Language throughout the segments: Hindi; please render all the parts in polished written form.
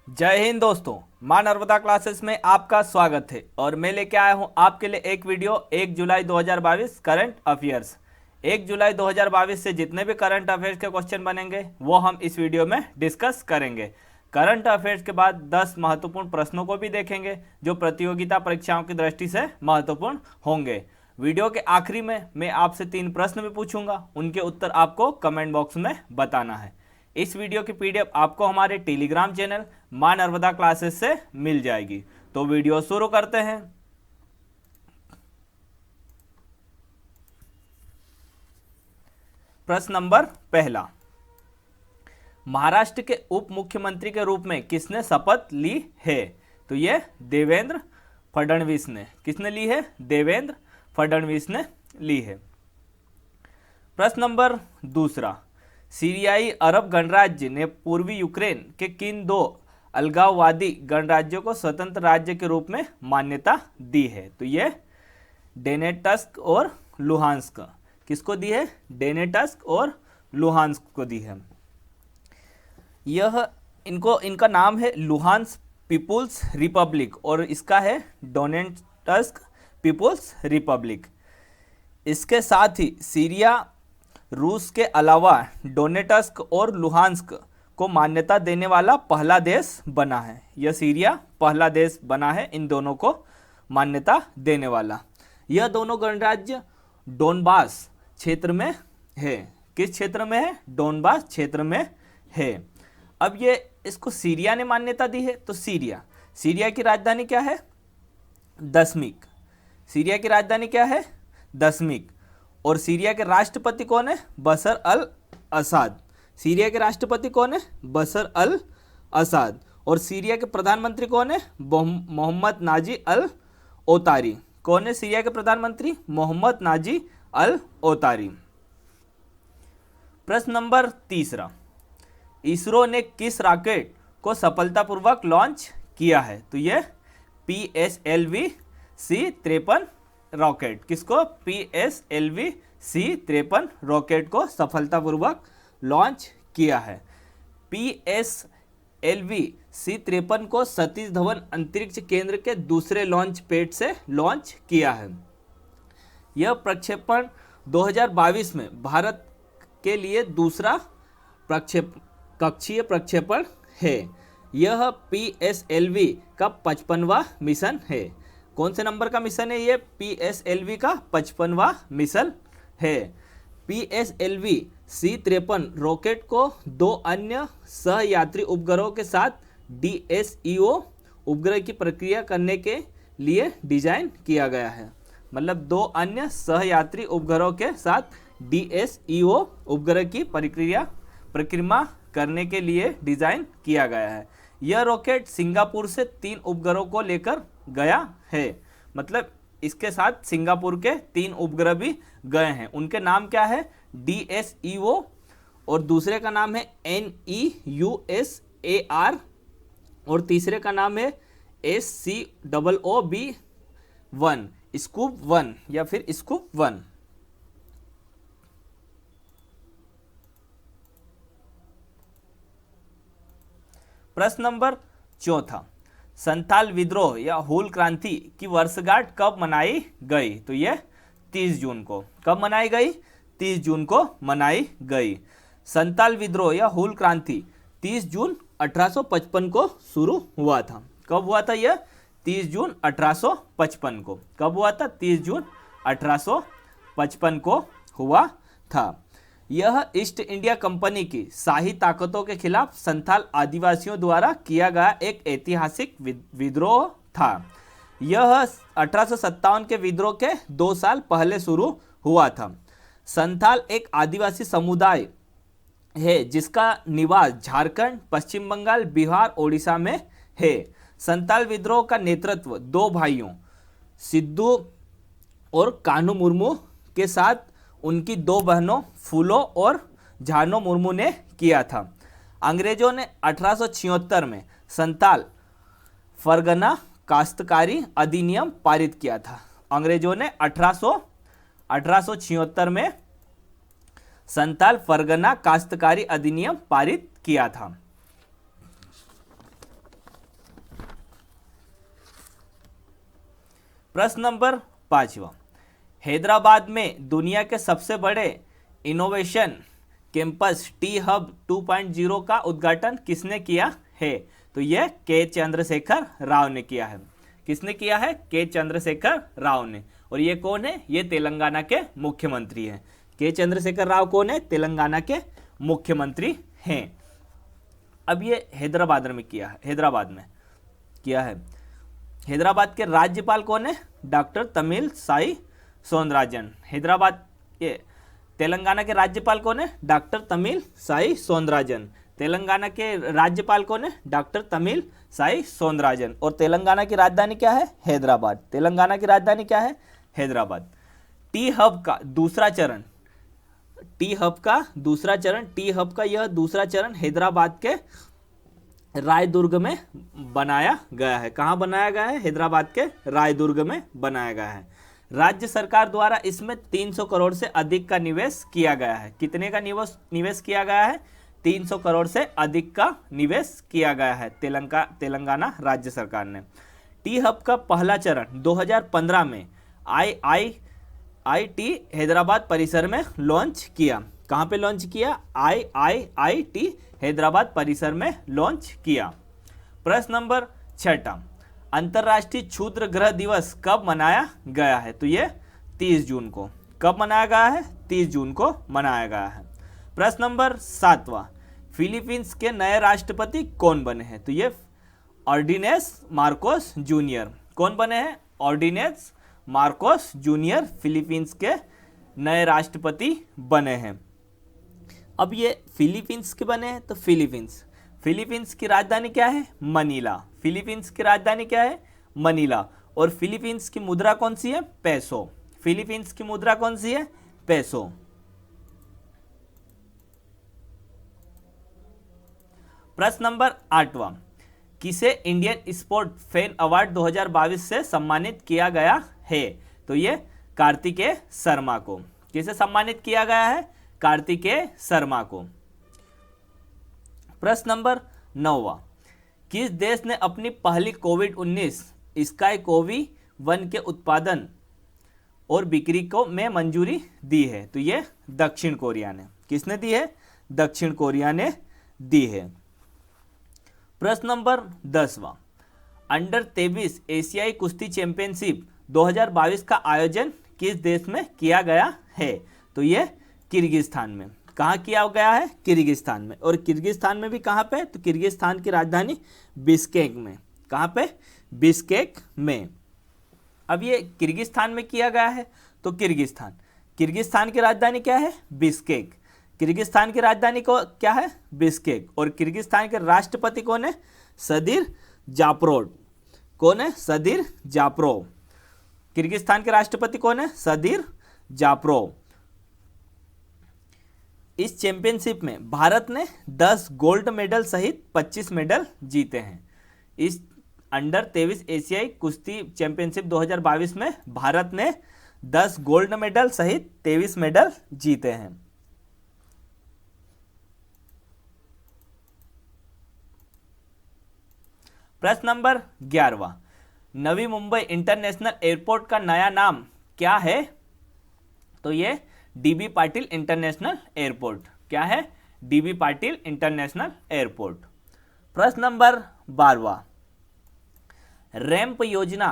जय हिंद दोस्तों, मां नर्मदा क्लासेस में आपका स्वागत है और मैं लेके आया हूं आपके लिए एक वीडियो 1 जुलाई 2022 करंट अफेयर्स। 1 जुलाई 2022 से जितने भी करंट अफेयर्स के क्वेश्चन बनेंगे वो हम इस वीडियो में डिस्कस करेंगे। करंट अफेयर्स के बाद 10 महत्वपूर्ण प्रश्नों को भी देखेंगे जो प्रतियोगिता परीक्षाओं की दृष्टि से महत्वपूर्ण होंगे। वीडियो के आखिरी में मैं आपसे 3 प्रश्न भी पूछूंगा, उनके उत्तर आपको कमेंट बॉक्स में बताना है। इस वीडियो की पीडीएफ आपको हमारे टेलीग्राम चैनल मां नर्मदा क्लासेस से मिल जाएगी। तो वीडियो शुरू करते हैं। प्रश्न नंबर पहला, महाराष्ट्र के उप मुख्यमंत्री के रूप में किसने शपथ ली है? तो ये देवेंद्र फडणवीस ने। किसने ली है? देवेंद्र फडणवीस ने ली है। प्रश्न नंबर दूसरा, सीरियाई अरब गणराज्य ने पूर्वी यूक्रेन के किन 2 अलगाववादी गणराज्यों को स्वतंत्र राज्य के रूप में मान्यता दी है? तो ये डोनेट्स्क और लुहांस्क। किसको दी है? डोनेट्स्क और लुहांस्क को दी है। यह इनका नाम है लुहांस्क पीपुल्स रिपब्लिक और इसका है डोनेट्स्क पीपुल्स रिपब्लिक। इसके साथ ही सीरिया रूस के अलावा डोनेट्स्क और लुहांस्क को मान्यता देने वाला पहला देश बना है। यह सीरिया पहला देश बना है इन दोनों को मान्यता देने वाला। यह दोनों गणराज्य डोनबास क्षेत्र में है। किस क्षेत्र में है? डोनबास क्षेत्र में है। अब ये इसको सीरिया ने मान्यता दी है, तो सीरिया की राजधानी क्या है? दशमिक। सीरिया की राजधानी क्या है? दशमिक। और सीरिया के राष्ट्रपति कौन है? बशर अल असाद। सीरिया के राष्ट्रपति कौन है? बशर अल असाद। और सीरिया के प्रधानमंत्री कौन है? मोहम्मद नाजी अल ओतारी। कौन है सीरिया के प्रधानमंत्री? मोहम्मद नाजी अल ओतारी। प्रश्न नंबर तीसरा, इसरो ने किस रॉकेट को सफलतापूर्वक लॉन्च किया है? तो ये PSLV-C-53 रॉकेट। किसको? PSLV-C-53 रॉकेट को सफलतापूर्वक लॉन्च किया है। PSLV-C-53 को सतीश धवन अंतरिक्ष केंद्र के दूसरे लॉन्च पैड से लॉन्च किया है। यह प्रक्षेपण 2022 में भारत के लिए दूसरा कक्षीय प्रक्षेपण है। यह PSLV का 55वां मिशन है। कौन से नंबर का मिशन है ये? PSLV का 55वां मिशन है। PSLV-C-53 रॉकेट को 2 अन्य सहयात्री उपग्रहों के साथ DSEO उपग्रह की प्रक्रिया करने के लिए डिजाइन किया गया है। मतलब 2 अन्य सहयात्री उपग्रहों के साथ DSEO उपग्रह की प्रक्रिया करने के लिए डिजाइन किया गया है। यह रॉकेट सिंगापुर से 3 उपग्रहों को लेकर गया है। मतलब इसके साथ सिंगापुर के 3 उपग्रह भी गए हैं। उनके नाम क्या है? DSEO और दूसरे का नाम है NEUSAR और तीसरे का नाम है SCOOB1 स्कूप 1 या फिर स्कूप 1। प्रश्न नंबर चौथा, संथाल विद्रोह या हूल क्रांति की वर्षगांठ कब मनाई गई? तो यह 30 जून को। कब मनाई गई? 30 जून को मनाई गई। संथाल विद्रोह या हूल क्रांति 30 जून 1855 को शुरू हुआ था। कब हुआ था यह? 30 जून 1855 को। कब हुआ था? 30 जून 1855 को हुआ था। यह ईस्ट इंडिया कंपनी की शाही ताकतों के खिलाफ संथाल आदिवासियों द्वारा किया गया एक ऐतिहासिक विद्रोह था। यह 1857 के विद्रोह के 2 साल पहले शुरू हुआ था। संथाल एक आदिवासी समुदाय है जिसका निवास झारखंड, पश्चिम बंगाल, बिहार, ओडिशा में है। संथाल विद्रोह का नेतृत्व 2 भाइयों सिद्धू और कान्हू मुर्मू के साथ उनकी 2 बहनों फूलो और झानो मुर्मू ने किया था। अंग्रेजों ने 1876 में संथाल फरगना काश्तकारी अधिनियम पारित किया था। अंग्रेजों ने 1876 में संथाल फरगना काश्तकारी अधिनियम पारित किया था। प्रश्न नंबर 5वां, हैदराबाद में दुनिया के सबसे बड़े इनोवेशन कैंपस टी हब 2.0 का उद्घाटन किसने किया है? तो यह के चंद्रशेखर राव ने किया है। किसने किया है? के चंद्रशेखर राव ने। और ये कौन है? ये तेलंगाना के मुख्यमंत्री हैं। के चंद्रशेखर राव कौन है? तेलंगाना के मुख्यमंत्री हैं। अब ये हैदराबाद में किया है, हैदराबाद में किया है। हैदराबाद के राज्यपाल कौन है? डॉक्टर तमिल साई सौंदरराजन। हैदराबाद के तेलंगाना के राज्यपाल कौन है? डॉक्टर तमिल साई सौंदरराजन। तेलंगाना के राज्यपाल कौन है? डॉक्टर तमिल साई सौंदरराजन। और तेलंगाना की राजधानी क्या है? हैदराबाद। तेलंगाना की राजधानी क्या है? हैदराबाद। टी हब का दूसरा चरण, टी हब का दूसरा चरण, टी हब का यह दूसरा चरण हैदराबाद के रायदुर्ग में बनाया गया है। कहाँ बनाया गया है? हैदराबाद के रायदुर्ग में बनाया गया है। राज्य सरकार द्वारा इसमें 300 करोड़ से अधिक का निवेश किया गया है। कितने का निवेश किया गया है? 300 करोड़ से अधिक का निवेश किया गया है तेलंगाना राज्य सरकार ने। टी हब का पहला चरण 2015 में IIT हैदराबाद परिसर में लॉन्च किया। कहाँ पे लॉन्च किया? IIT हैदराबाद परिसर में लॉन्च किया। प्रश्न नंबर 6, अंतर्राष्ट्रीय क्षुद्र ग्रह दिवस कब मनाया गया है? तो ये 30 जून को। कब मनाया गया है? 30 जून को मनाया गया है। प्रश्न नंबर 7, फिलीपींस के नए राष्ट्रपति कौन बने हैं? तो ये ऑर्डिनेस मार्कोस जूनियर। कौन बने हैं? ऑर्डिनेस मार्कोस जूनियर फिलीपींस के नए राष्ट्रपति बने हैं। अब ये फिलीपींस के बने हैं, तो फिलीपींस की राजधानी क्या है? मनीला। फिलीपींस की राजधानी क्या है? मनीला। और फिलीपींस की मुद्रा कौन सी है? पेसो। फिलीपींस की मुद्रा कौन सी है? पेसो। प्रश्न नंबर 8, किसे इंडियन स्पोर्ट फैन अवार्ड 2022 से सम्मानित किया गया है? तो ये कार्तिकेय शर्मा को। किसे सम्मानित किया गया है? कार्तिकेय शर्मा को। प्रश्न नंबर 9, किस देश ने अपनी पहली कोविड-19 SkyCoV-1 के उत्पादन और बिक्री को में मंजूरी दी है? तो ये दक्षिण कोरिया ने। किसने दी है? दक्षिण कोरिया ने दी है। प्रश्न नंबर 10, अंडर 23 एशियाई कुश्ती चैंपियनशिप 2022 का आयोजन किस देश में किया गया है? तो ये किर्गिस्तान में। कहाँ किया गया है? किर्गिस्तान में। और किर्गिस्तान में भी कहाँ पे? तो किर्गिस्तान की राजधानी बिश्केक में। कहाँ पे? बिश्केक में। अब ये किर्गिस्तान में किया गया है, तो किर्गिस्तान की राजधानी क्या है? बिश्केक। किर्गिस्तान की राजधानी को क्या है? बिश्केक। और किर्गिस्तान के राष्ट्रपति कौन है? सदीर जापरोव। कौन है? सदीर जापरोव। किर्गिस्तान के राष्ट्रपति कौन है? सदीर जापरोव। इस चैंपियनशिप में भारत ने 10 गोल्ड मेडल सहित 25 मेडल जीते हैं। इस अंडर 23 एशियाई कुश्ती चैंपियनशिप 2022 में भारत ने 10 गोल्ड मेडल सहित 23 मेडल जीते हैं। प्रश्न number 11, Navi Mumbai international airport का नया नाम क्या है? तो ये डीबी पाटिल इंटरनेशनल एयरपोर्ट। क्या है? DB Patil international airport. प्रश्न नंबर 12, रैंप योजना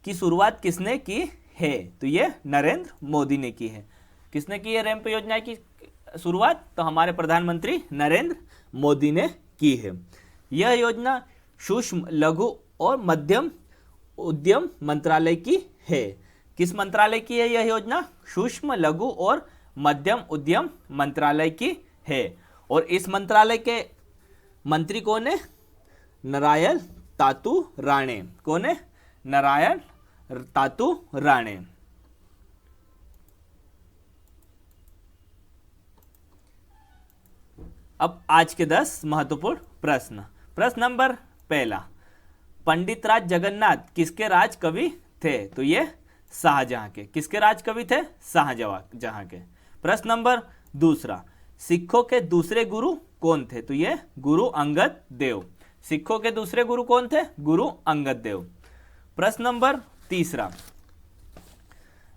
की शुरुआत किसने की है? तो ये नरेंद्र मोदी ने की है। किसने की है रैंप योजना की शुरुआत? तो हमारे प्रधानमंत्री नरेंद्र मोदी ने की है। यह योजना सूक्ष्म, लघु और मध्यम उद्यम मंत्रालय की है। किस मंत्रालय की है यह योजना? सूक्ष्म, लघु और मध्यम उद्यम मंत्रालय की है। और इस मंत्रालय के मंत्री कौन है? नारायण तातू राणे। कौन है? नारायण तातू राणे। अब आज के 10 महत्वपूर्ण प्रश्न। प्रश्न नंबर 1, पंडित राज जगन्नाथ किसके राज कवि थे? तो ये शाहजहां के। किसके राज कवि थे? शाहजहां के। प्रश्न नंबर 2, सिखों के दूसरे गुरु कौन थे? तो ये गुरु अंगद देव। सिखों के दूसरे गुरु कौन थे? गुरु अंगद देव। प्रश्न नंबर तीसरा,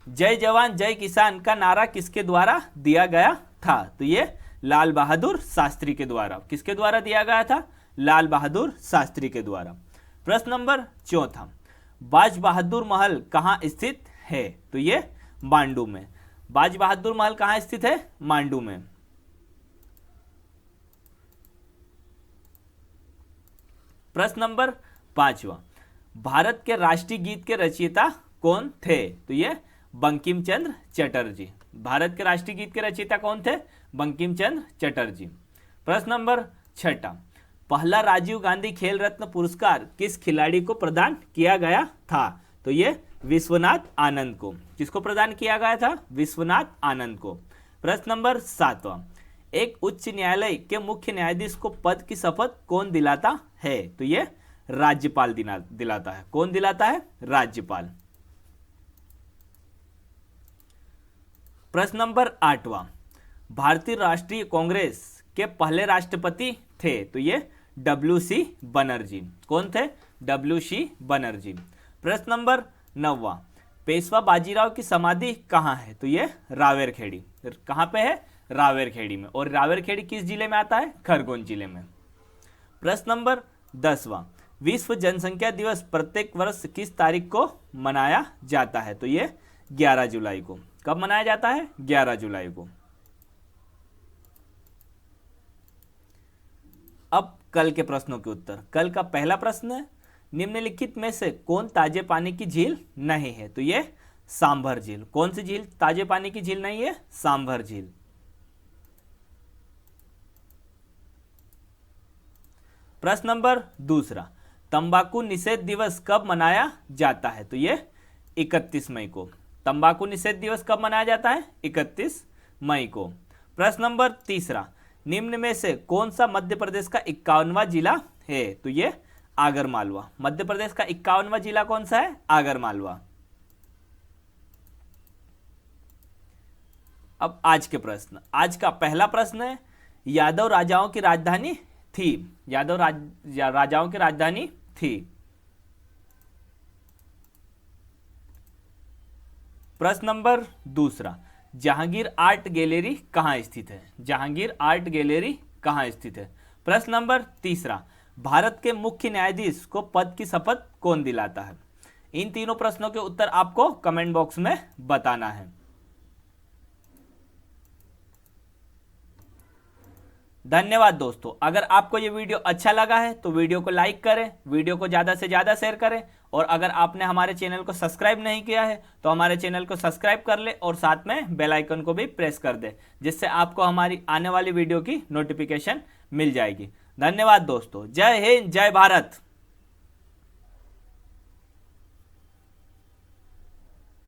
जय जवान जय किसान का नारा किसके द्वारा दिया गया था? तो ये लाल बहादुर शास्त्री के द्वारा। किसके द्वारा दिया गया था? लाल बहादुर शास्त्री के द्वारा। प्रश्न नंबर चौथा, बाज बहादुर महल कहाँ स्थित है? तो ये मांडू में। बाज बहादुर महल कहाँ स्थित है? मांडू में। प्रश्न नंबर पांचवा, भारत के राष्ट्रीय गीत के रचयिता कौन थे? तो ये बंकिम चंद्र चटर्जी। भारत के राष्ट्रीय गीत के रचयिता कौन थे? बंकिम चंद्र चटर्जी। प्रश्न नंबर छठा, पहला राजीव गांधी खेल रत्न पुरस्कार किस खिलाड़ी को प्रदान किया गया था? तो ये विश्वनाथ आनंद को। किसको प्रदान किया गया था? विश्वनाथ आनंद को। प्रश्न नंबर सातवां, एक उच्च न्यायालय के मुख्य न्यायाधीश को पद की शपथ कौन दिलाता है? तो ये राज्यपाल दिलाता है। कौन दिलाता है? राज्यपाल। प्रश्न नंबर आठवां, भारतीय राष्ट्रीय कांग्रेस के पहले राष्ट्रपति थे? तो ये WC बनर्जी। कौन थे? WC बनर्जी। प्रश्न नंबर नौवां, पेशवा बाजीराव की समाधि कहाँ है? तो ये रावेरखेड़ी। कहाँ पे है? रावेरखेड़ी में। और रावेरखेड़ी किस जिले में आता है? खरगोन जिले में। प्रश्न नंबर 10वां, विश्व जनसंख्या दिवस प्रत्येक वर्ष किस तारीख को मनाया जाता है? तो ये 11 जुलाई को। कब मनाया जाता है? 11 जुलाई को। अब कल के प्रश्नों के उत्तर। कल का पहला प्रश्न है, निम्नलिखित में से कौन ताजे पानी की झील नहीं है? तो ये सांभर झील। कौन सी झील ताजे पानी की झील नहीं है? सांभर झील। प्रश्न नंबर दूसरा, तंबाकू निषेध दिवस कब मनाया जाता है? तो ये 31 मई को। तंबाकू निषेध दिवस कब मनाया जाता है? 31 मई को। प्रश्न नंबर तीसरा, निम्न में से कौन सा मध्य प्रदेश का 51वां जिला है? तो ये आगर मालवा। मध्य प्रदेश का 51वां जिला कौन सा है? आगर मालवा। अब आज के प्रश्न। आज का पहला प्रश्न है, यादव राजाओं की राजधानी थी। यादव राजाओं की राजधानी थी। प्रश्न नंबर दूसरा, जहांगीर आर्ट गैलरी कहाँ स्थित है? जहांगीर आर्ट गैलरी कहाँ स्थित है? प्रश्न नंबर तीसरा, भारत के मुख्य न्यायाधीश को पद की शपथ कौन दिलाता है? इन तीनों प्रश्नों के उत्तर आपको कमेंट बॉक्स में बताना है। धन्यवाद दोस्तों। अगर आपको ये वीडियो अच्छा लगा है तो वीडियो को लाइक करें, वीडियो को ज़्यादा से ज़्यादा शेयर करें, और अगर आपने हमारे चैनल को सब्सक्राइब नहीं किया है तो हमारे चैनल को सब्सक्राइब कर ले और साथ में बेल आइकन को भी प्रेस कर दे, जिससे आपको हमारी आने वाली वीडियो की नोटिफिकेशन मिल जाएगी। धन्यवाद दोस्तों। जय हिंद, जय भारत।